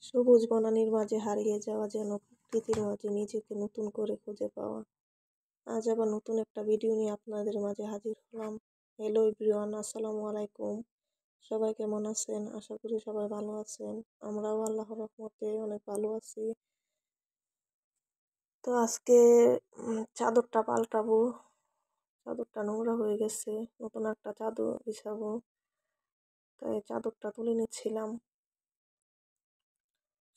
সবুজ বনানীর মাঝে হারিয়ে যাওয়া, যেন প্রকৃতির মাঝে নিজেকে নতুন করে খুঁজে পাওয়া। আজ আবার নতুন একটা ভিডিও নিয়ে আপনাদের মাঝে হাজির হলাম। হ্যালো এভরিওয়ান, আসসালামু আলাইকুম। সবাই কেমন আছেন? আশা করি সবাই ভালো আছেন। আমরাও আল্লাহর রহমতে অনেক ভালো আছি। তো আজকে চাদরটা পাল্টাবো। চাদরটা নোংরা হয়ে গেছে, নতুন একটা চাদর বিছাবো, তাই চাদরটা তুলে নিচ্ছিলাম।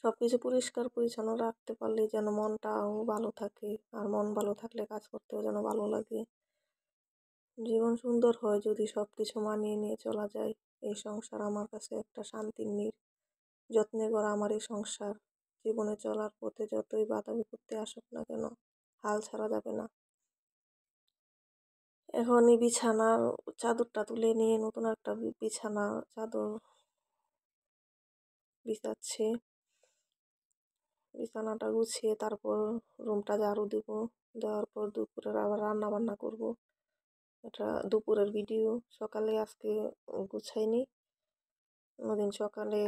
সবকিছু পরিষ্কার পরিচ্ছন্ন রাখতে পারলে যেন মনটাও ভালো থাকে, আর মন ভালো থাকলে কাজ করতেও যেন ভালো লাগে। জীবন সুন্দর হয় যদি সবকিছু মানিয়ে নিয়ে চলা যায়। এই সংসার আমার কাছে একটা শান্তির নীড়। যত্নে করা আমার এই সংসার। জীবনে চলার পথে যতই বাধা বিপত্তি আসুক না কেন, হাল ছাড়া যাবে না। এখন এই বিছানার চাদরটা তুলে নিয়ে নতুন একটা বিছানা চাদর বিছাচ্ছি। বিছানাটা গুছিয়ে তারপর রুমটা ঝাড়ু দিব। দেওয়ার পর দুপুরের আবার রান্না বান্না করব। এটা দুপুরের ভিডিও। সকালে আজকে গুছাইনি। ওদিন সকালে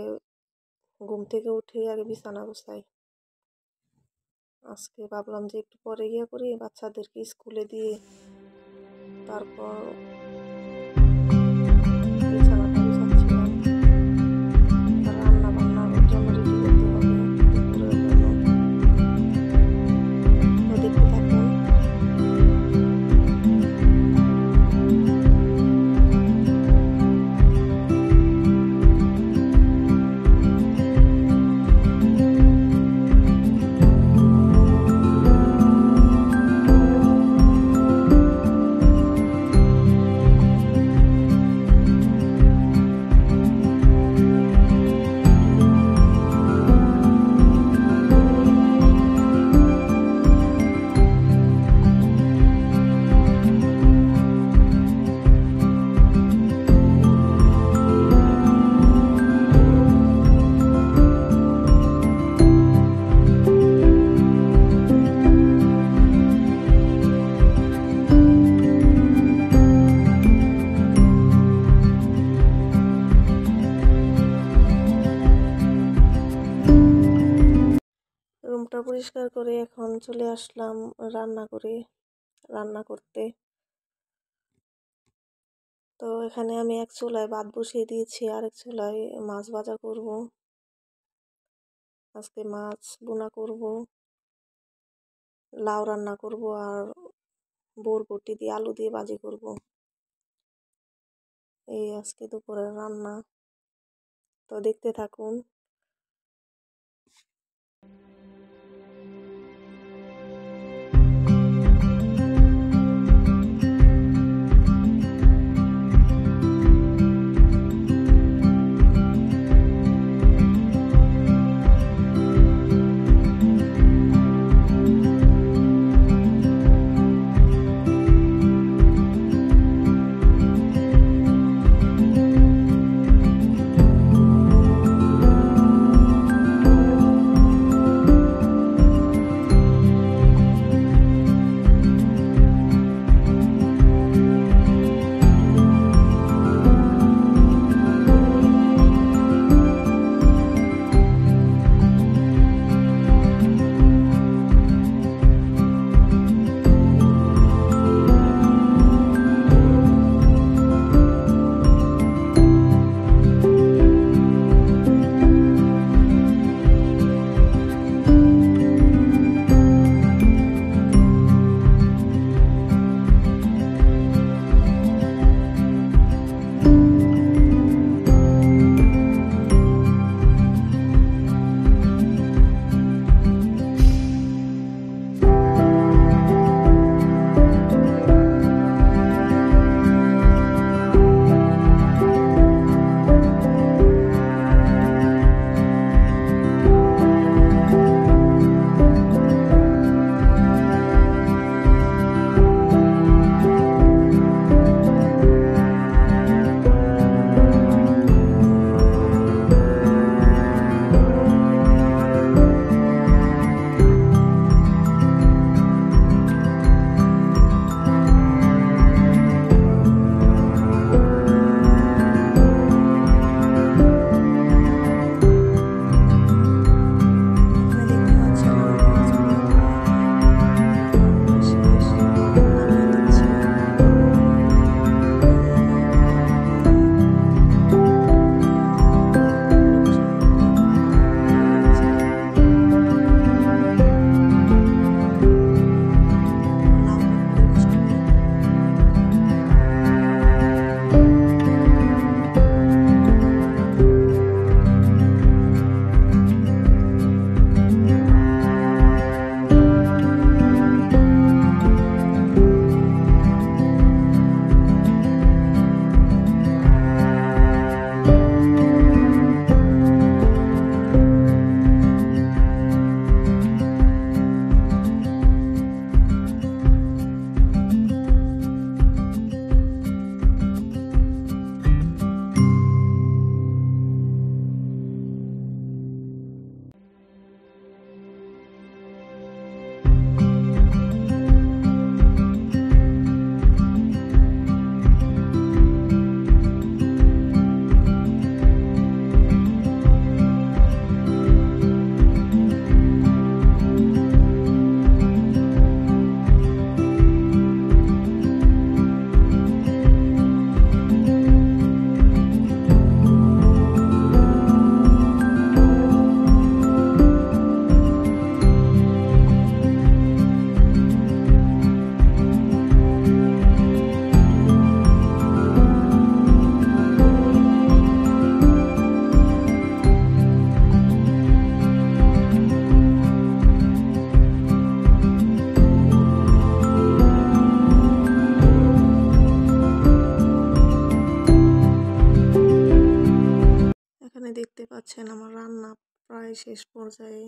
ঘুম থেকে উঠে আগে বিছানা গুছাই। আজকে ভাবলাম যে একটু পরে গিয়ে করি, বাচ্চাদেরকে স্কুলে দিয়ে তারপর বিছানাটা গুছাচ্ছিলাম। রান্না বান্নার জন্য রেডি করতে হবে দুপুরের জন্য। তো দেখতে থাকুন। রুমটা পরিষ্কার করে এখন চলে আসলাম রান্না করতে। তো এখানে আমি এক চুলায় ভাত বসিয়ে দিয়েছি, আরেক চুলায় মাছ ভাজা করব। আজকে মাছ বোনা করব, লাউ রান্না করব, আর বরবটি দিয়ে আলু দিয়ে ভাজি করব। এই আজকে দুপুরের রান্না। তো দেখতে থাকুন। পাচ্ছেন আমার রান্না প্রায় শেষ পর্যায়ে।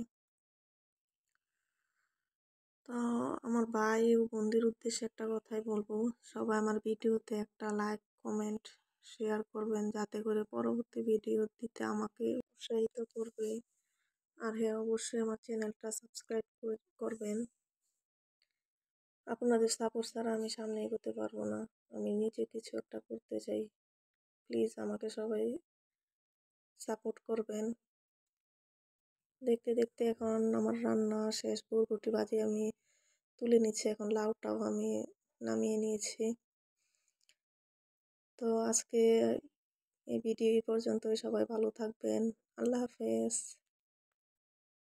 তো আমার ভাই ও বন্ধুর উদ্দেশ্যে একটা কথাই বলবো, সবাই আমার ভিডিওতে একটা লাইক, কমেন্ট, শেয়ার করবেন, যাতে করে পরবর্তী ভিডিও দিতে আমাকে উৎসাহিত করবে। আর হ্যাঁ, অবশ্যই আমার চ্যানেলটা সাবস্ক্রাইব করবেন। আপনাদের সাপোর্ট ছাড়া আমি সামনে এগোতে পারবো না। আমি নিজে কিছু একটা করতে চাই। প্লিজ আমাকে সবাই সাপোর্ট করবেন। দেখতে দেখতে এখন আমার রান্না শেষ, বরবটি ভাজি আমি তুলে নিচ্ছি, এখন লাউটাও আমি নামিয়ে নিয়েছি। তো আজকে এই ভিডিও এই পর্যন্তই। সবাই ভালো থাকবেন। আল্লাহ হাফেজ।